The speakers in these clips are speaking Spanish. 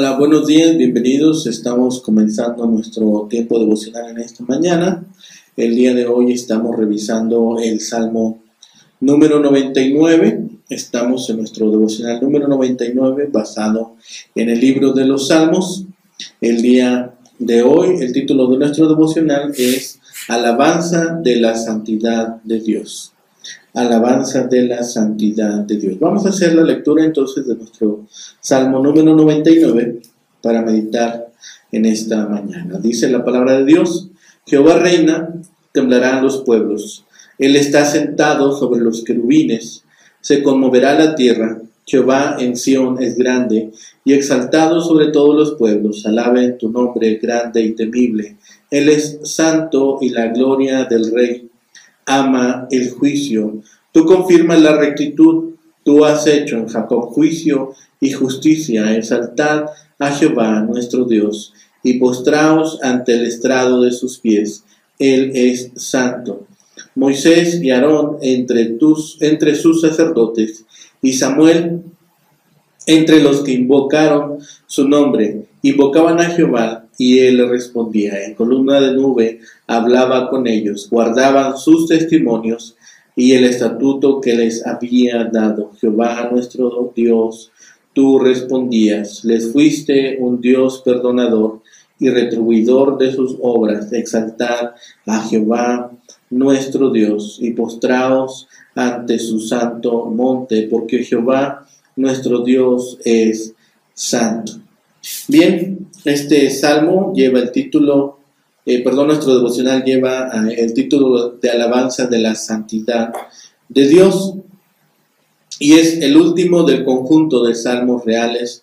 Hola, buenos días, bienvenidos. Estamos comenzando nuestro tiempo devocional en esta mañana. El día de hoy estamos revisando el Salmo número 99. Estamos en nuestro devocional número 99 basado en el libro de los Salmos. El día de hoy, el título de nuestro devocional es Alabanza de la Santidad de Dios. Alabanza de la santidad de Dios. Vamos a hacer la lectura entonces de nuestro Salmo número 99 para meditar en esta mañana. Dice la palabra de Dios: Jehová reina, temblarán los pueblos. Él está sentado sobre los querubines, se conmoverá la tierra. Jehová en Sión es grande y exaltado sobre todos los pueblos. Alaben tu nombre grande y temible. Él es santo y la gloria del Rey ama el juicio. Tú confirmas la rectitud. Tú has hecho en Jacob juicio y justicia. Exaltad a Jehová nuestro Dios y postraos ante el estrado de sus pies. Él es santo. Moisés y Aarón entre sus sacerdotes, y Samuel entre los que invocaron su nombre. Invocaban a Jehová y él le respondía. En columna de nube hablaba con ellos. Guardaban sus testimonios y el estatuto que les había dado. Jehová nuestro Dios, tú respondías. Les fuiste un Dios perdonador y retribuidor de sus obras. Exaltad a Jehová nuestro Dios y postraos ante su santo monte, porque Jehová nuestro Dios es santo. Bien, este salmo lleva el título, nuestro devocional lleva el título de Alabanza de la Santidad de Dios, y es el último del conjunto de salmos reales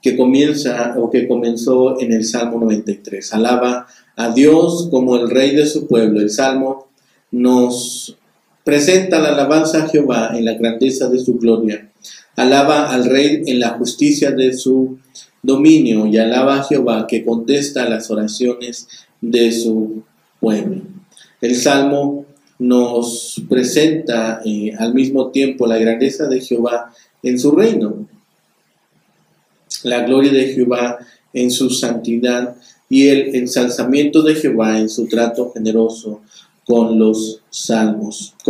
que comenzó en el Salmo 93. Alaba a Dios como el Rey de su pueblo. El salmo nos presenta la alabanza a Jehová en la grandeza de su gloria. Alaba al Rey en la justicia de su dominio y alaba a Jehová que contesta las oraciones de su pueblo. El Salmo nos presenta al mismo tiempo la grandeza de Jehová en su reino, la gloria de Jehová en su santidad y el ensalzamiento de Jehová en su trato generoso con los santos.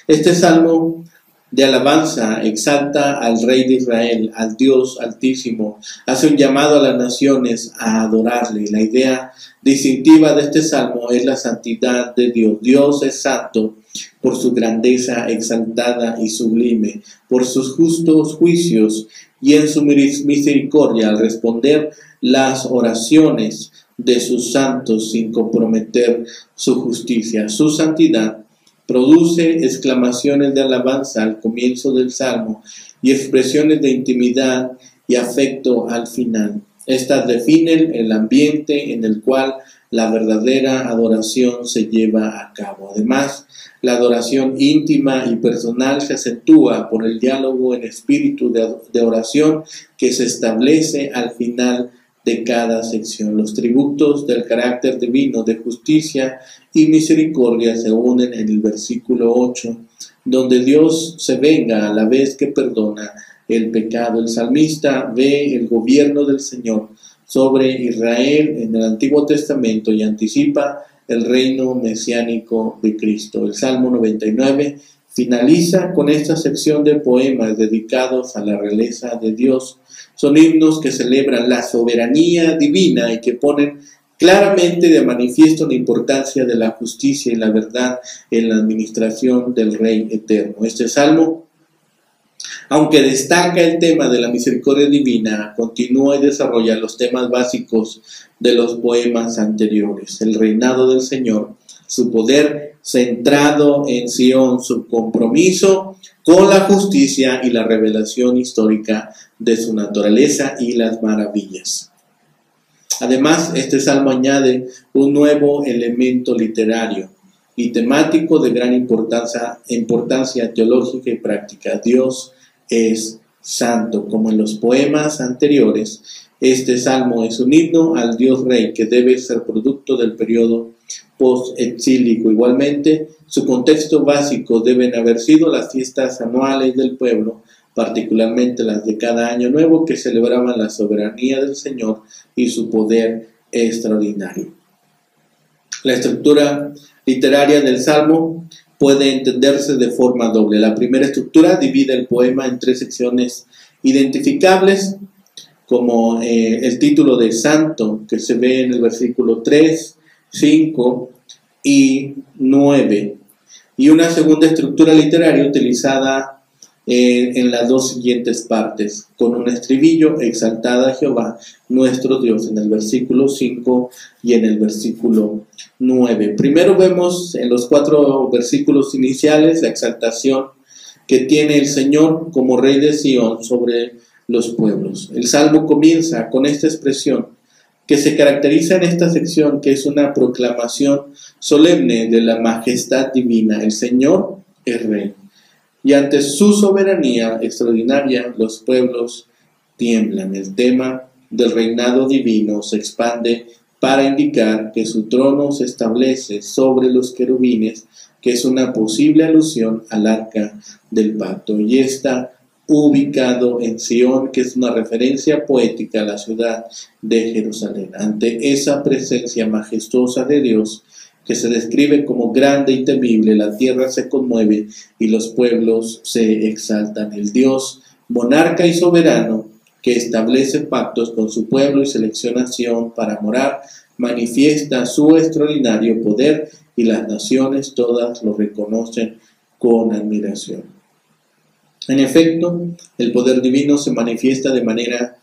Este salmo de alabanza exalta al Rey de Israel, al Dios Altísimo, hace un llamado a las naciones a adorarle. La idea distintiva de este salmo es la santidad de Dios. Dios es santo por su grandeza exaltada y sublime, por sus justos juicios y en su misericordia al responder las oraciones de sus santos sin comprometer su justicia. Su santidad produce exclamaciones de alabanza al comienzo del salmo y expresiones de intimidad y afecto al final. Estas definen el ambiente en el cual la verdadera adoración se lleva a cabo. Además, la adoración íntima y personal se acentúa por el diálogo en espíritu de oración que se establece al final de cada sección. Los tributos del carácter divino de justicia y misericordia se unen en el versículo 8, donde Dios se venga a la vez que perdona el pecado. El salmista ve el gobierno del Señor sobre Israel en el Antiguo Testamento y anticipa el reino mesiánico de Cristo. El Salmo 99 finaliza con esta sección de poemas dedicados a la realeza de Dios. Son himnos que celebran la soberanía divina y que ponen claramente de manifiesto la importancia de la justicia y la verdad en la administración del Rey eterno. Este salmo, aunque destaca el tema de la misericordia divina, continúa y desarrolla los temas básicos de los poemas anteriores: el reinado del Señor, su poder centrado en Sión, su compromiso con la justicia y la revelación histórica de su naturaleza y las maravillas. Además, este salmo añade un nuevo elemento literario y temático de gran importancia teológica y práctica. Dios es santo. Como en los poemas anteriores, este salmo es un himno al Dios Rey que debe ser producto del periodo post-exílico. Igualmente, su contexto básico deben haber sido las fiestas anuales del pueblo particularmente las de cada año nuevo, que celebraban la soberanía del Señor y su poder extraordinario. La estructura literaria del Salmo puede entenderse de forma doble. La primera estructura divide el poema en 3 secciones identificables, como el título de Santo, que se ve en el versículo 3, 5 y 9. Y una segunda estructura literaria utilizada en las 2 siguientes partes, con un estribillo: exaltada a Jehová nuestro Dios, en el versículo 5 y en el versículo 9. Primero vemos en los 4 versículos iniciales la exaltación que tiene el Señor como Rey de Sión sobre los pueblos. El Salmo comienza con esta expresión que se caracteriza en esta sección, que es una proclamación solemne de la majestad divina. El Señor es Rey, y ante su soberanía extraordinaria los pueblos tiemblan. El tema del reinado divino se expande para indicar que su trono se establece sobre los querubines, que es una posible alusión al arca del pacto, y está ubicado en Sión, que es una referencia poética a la ciudad de Jerusalén. Ante esa presencia majestuosa de Dios, que se describe como grande y temible, la tierra se conmueve y los pueblos se exaltan. El Dios monarca y soberano, que establece pactos con su pueblo y selecciona Sión para morar, manifiesta su extraordinario poder, y las naciones todas lo reconocen con admiración. En efecto, el poder divino se manifiesta de manera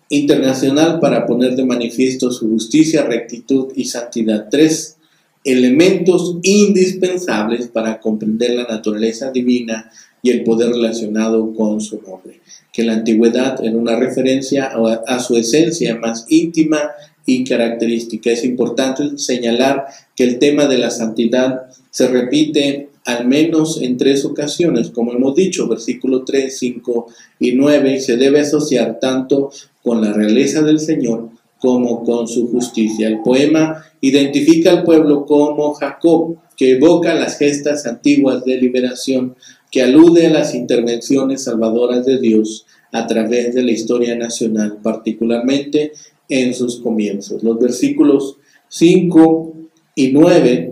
internacional para poner de manifiesto su justicia, rectitud y santidad. 3 elementos indispensables para comprender la naturaleza divina y el poder relacionado con su nombre, que la antigüedad era una referencia a su esencia más íntima y característica. Es importante señalar que el tema de la santidad se repite al menos en 3 ocasiones, como hemos dicho, versículos 3, 5 y 9, y se debe asociar tanto con la realeza del Señor como con su justicia. El poema identifica al pueblo como Jacob, que evoca las gestas antiguas de liberación, que alude a las intervenciones salvadoras de Dios a través de la historia nacional, particularmente en sus comienzos. Los versículos 5 y 9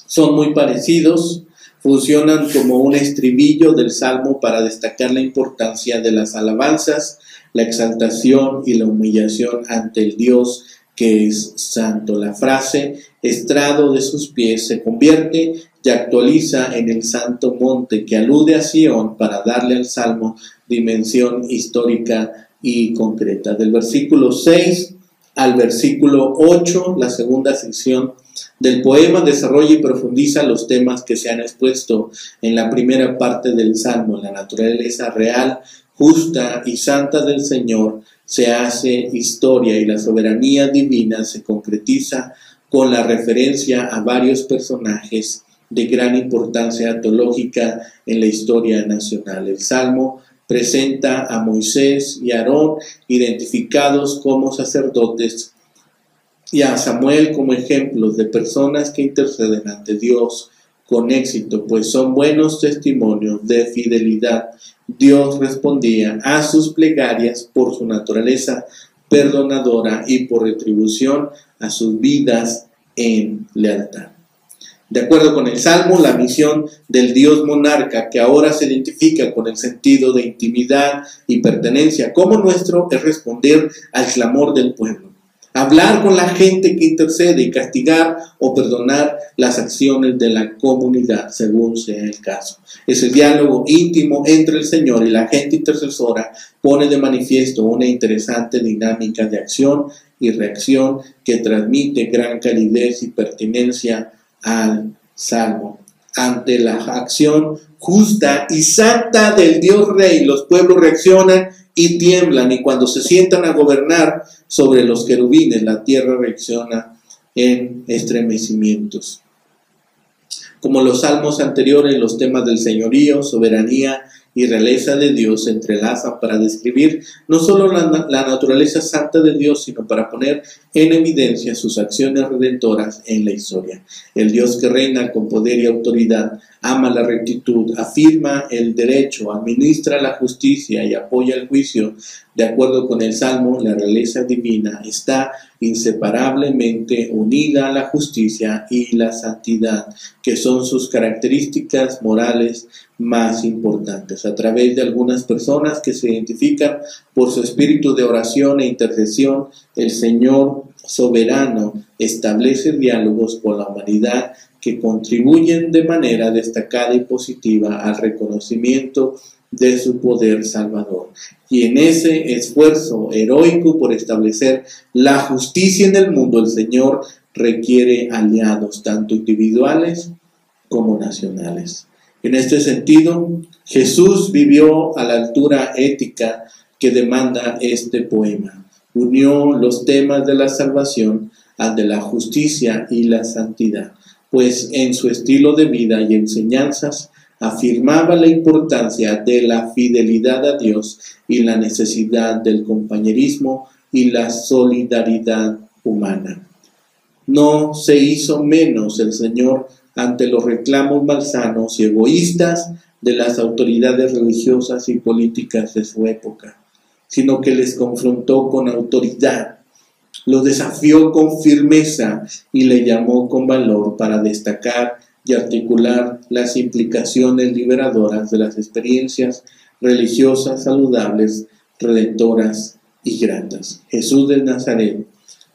son muy parecidos, funcionan como un estribillo del Salmo para destacar la importancia de las alabanzas, la exaltación y la humillación ante el Dios que es santo. La frase estrado de sus pies se convierte y actualiza en el santo monte, que alude a Sión para darle al Salmo dimensión histórica y concreta. Del versículo 6 al versículo 8, la segunda sección del poema desarrolla y profundiza los temas que se han expuesto en la primera parte del Salmo. La naturaleza real, justa y santa del Señor se hace historia, y la soberanía divina se concretiza con la referencia a varios personajes de gran importancia teológica en la historia nacional. El Salmo presenta a Moisés y Aarón identificados como sacerdotes, y a Samuel como ejemplos de personas que interceden ante Dios con éxito, pues son buenos testimonios de fidelidad. Dios respondía a sus plegarias por su naturaleza perdonadora y por retribución a sus vidas en lealtad. De acuerdo con el Salmo, la misión del Dios monarca, que ahora se identifica con el sentido de intimidad y pertenencia como nuestro, es responder al clamor del pueblo, hablar con la gente que intercede y castigar o perdonar las acciones de la comunidad, según sea el caso. Ese diálogo íntimo entre el Señor y la gente intercesora pone de manifiesto una interesante dinámica de acción y reacción que transmite gran calidez y pertinencia al Salmo. Ante la acción justa y santa del Dios Rey, los pueblos reaccionan y tiemblan, y cuando se sientan a gobernar sobre los querubines, la tierra reacciona en estremecimientos. Como los salmos anteriores, los temas del señorío, soberanía y realeza de Dios se entrelazan para describir no solo la naturaleza santa de Dios, sino para poner en evidencia sus acciones redentoras en la historia. El Dios que reina con poder y autoridad, ama la rectitud, afirma el derecho, administra la justicia y apoya el juicio. De acuerdo con el Salmo, la realeza divina está inseparablemente unida a la justicia y la santidad, que son sus características morales más importantes. A través de algunas personas que se identifican por su espíritu de oración e intercesión, el Señor soberano establece diálogos con la humanidad que contribuyen de manera destacada y positiva al reconocimiento de su poder salvador. Y en ese esfuerzo heroico por establecer la justicia en el mundo, el Señor requiere aliados, tanto individuales como nacionales. En este sentido, Jesús vivió a la altura ética que demanda este poema. Unió los temas de la salvación al de la justicia y la santidad, pues en su estilo de vida y enseñanzas afirmaba la importancia de la fidelidad a Dios y la necesidad del compañerismo y la solidaridad humana. No se hizo menos el Señor ante los reclamos malsanos y egoístas de las autoridades religiosas y políticas de su época, sino que les confrontó con autoridad, los desafió con firmeza y le llamó con valor para destacar y articular las implicaciones liberadoras de las experiencias religiosas saludables, redentoras y gratas. Jesús de Nazaret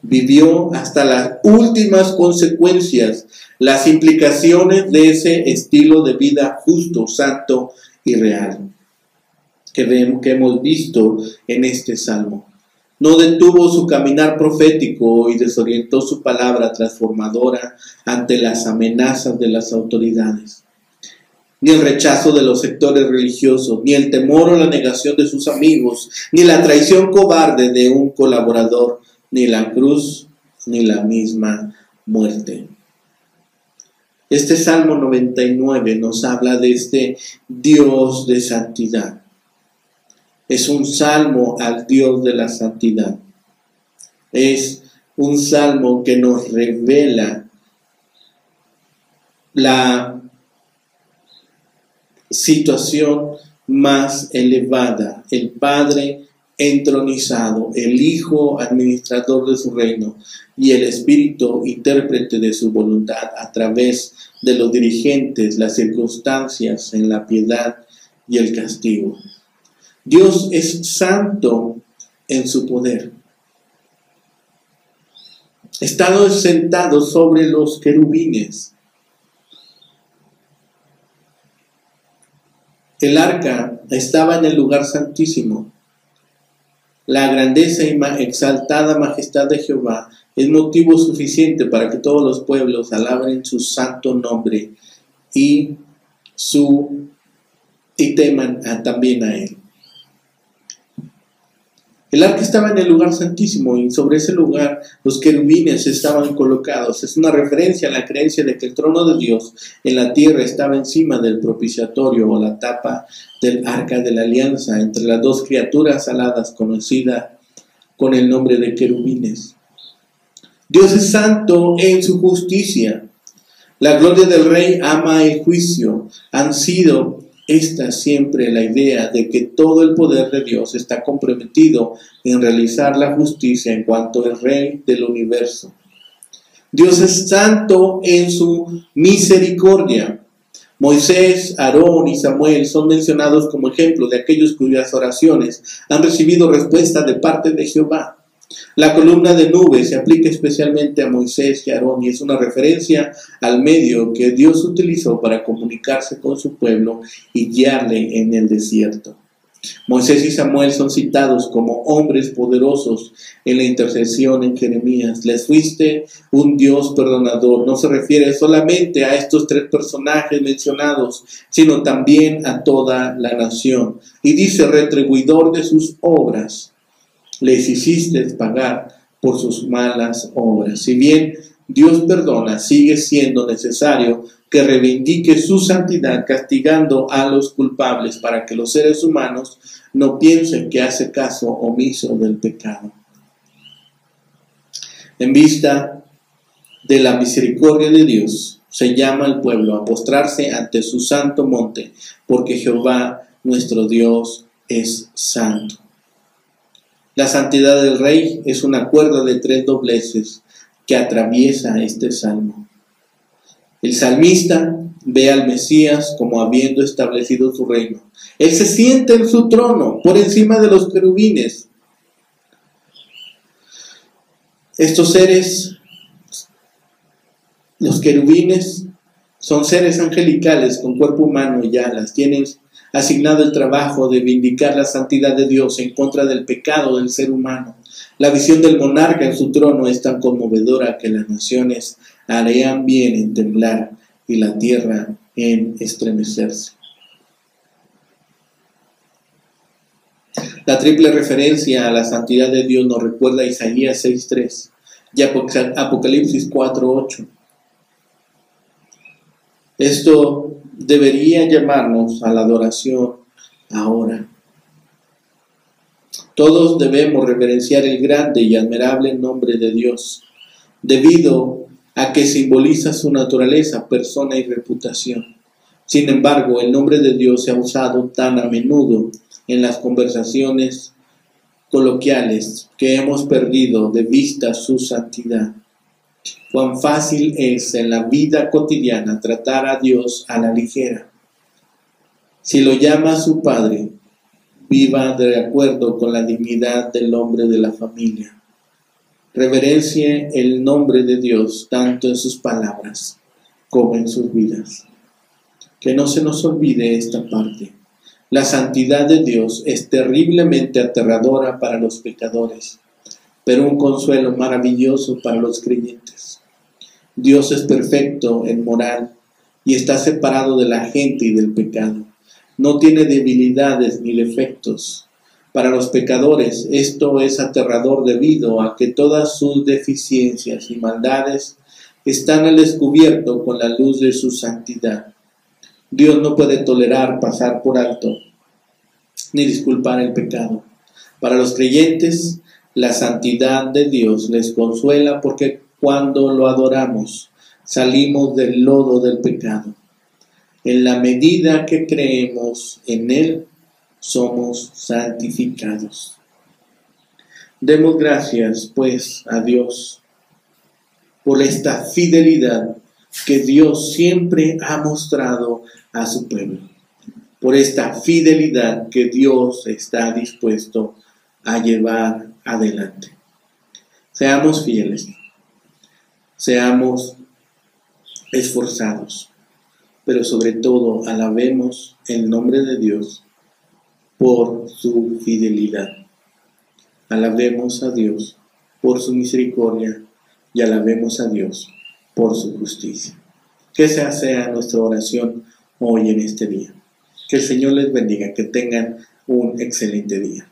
vivió hasta las últimas consecuencias las implicaciones de ese estilo de vida justo, santo y real que hemos visto en este salmo. No detuvo su caminar profético y desorientó su palabra transformadora ante las amenazas de las autoridades. Ni el rechazo de los sectores religiosos, ni el temor o la negación de sus amigos, ni la traición cobarde de un colaborador, ni la cruz, ni la misma muerte. Este Salmo 99 nos habla de este Dios de santidad. Es un salmo al Dios de la santidad. Es un salmo que nos revela la situación más elevada. El Padre entronizado, el Hijo administrador de su reino y el Espíritu intérprete de su voluntad a través de los dirigentes, las circunstancias en la piedad y el castigo. Dios es santo en su poder. Está sentado sobre los querubines. El arca estaba en el lugar santísimo. La grandeza y exaltada majestad de Jehová es motivo suficiente para que todos los pueblos alaben su santo nombre y teman también a él. El arca estaba en el lugar santísimo y sobre ese lugar los querubines estaban colocados. Es una referencia a la creencia de que el trono de Dios en la tierra estaba encima del propiciatorio o la tapa del arca de la alianza entre las dos criaturas aladas conocida con el nombre de querubines. Dios es santo en su justicia. La gloria del Rey ama el juicio. Han sido esta siempre la idea de que todo el poder de Dios está comprometido en realizar la justicia en cuanto es Rey del universo. Dios es santo en su misericordia. Moisés, Aarón y Samuel son mencionados como ejemplos de aquellos cuyas oraciones han recibido respuesta de parte de Jehová. La columna de nube se aplica especialmente a Moisés y Aarón y es una referencia al medio que Dios utilizó para comunicarse con su pueblo y guiarle en el desierto. Moisés y Samuel son citados como hombres poderosos en la intercesión en Jeremías. Les fuiste un Dios perdonador. No se refiere solamente a estos tres personajes mencionados, sino también a toda la nación. Y dice, retribuidor de sus obras. Les hiciste pagar por sus malas obras. Si bien Dios perdona, sigue siendo necesario que reivindique su santidad castigando a los culpables para que los seres humanos no piensen que hace caso omiso del pecado. En vista de la misericordia de Dios, se llama al pueblo a postrarse ante su santo monte, porque Jehová nuestro Dios es santo. La santidad del Rey es una cuerda de 3 dobleces que atraviesa este salmo. El salmista ve al Mesías como habiendo establecido su reino. Él se siente en su trono, por encima de los querubines. Estos seres, los querubines, son seres angelicales con cuerpo humano y alas. Tienen asignado el trabajo de vindicar la santidad de Dios en contra del pecado del ser humano. La visión del monarca en su trono es tan conmovedora que las naciones harían bien en temblar y la tierra en estremecerse. La triple referencia a la santidad de Dios nos recuerda a Isaías 6:3 y Apocalipsis 4:8. Esto debería llamarnos a la adoración ahora. Todos debemos reverenciar el grande y admirable nombre de Dios, debido a que simboliza su naturaleza, persona y reputación. Sin embargo, el nombre de Dios se ha usado tan a menudo en las conversaciones coloquiales que hemos perdido de vista su santidad. Cuán fácil es en la vida cotidiana tratar a Dios a la ligera. Si lo llama su Padre, viva de acuerdo con la dignidad del hombre de la familia. Reverencie el nombre de Dios tanto en sus palabras como en sus vidas. Que no se nos olvide esta parte. La santidad de Dios es terriblemente aterradora para los pecadores, pero un consuelo maravilloso para los creyentes. Dios es perfecto en moral y está separado de la gente y del pecado. No tiene debilidades ni defectos. Para los pecadores esto es aterrador debido a que todas sus deficiencias y maldades están al descubierto con la luz de su santidad. Dios no puede tolerar pasar por alto ni disculpar el pecado. Para los creyentes, la santidad de Dios les consuela porque cuando lo adoramos, salimos del lodo del pecado. En la medida que creemos en Él, somos santificados. Demos gracias, pues, a Dios por esta fidelidad que Dios siempre ha mostrado a su pueblo, por esta fidelidad que Dios está dispuesto a llevar adelante. Seamos fieles, seamos esforzados, pero sobre todo alabemos el nombre de Dios por su fidelidad. Alabemos a Dios por su misericordia y alabemos a Dios por su justicia. Que esa sea nuestra oración hoy en este día. Que el Señor les bendiga, que tengan un excelente día.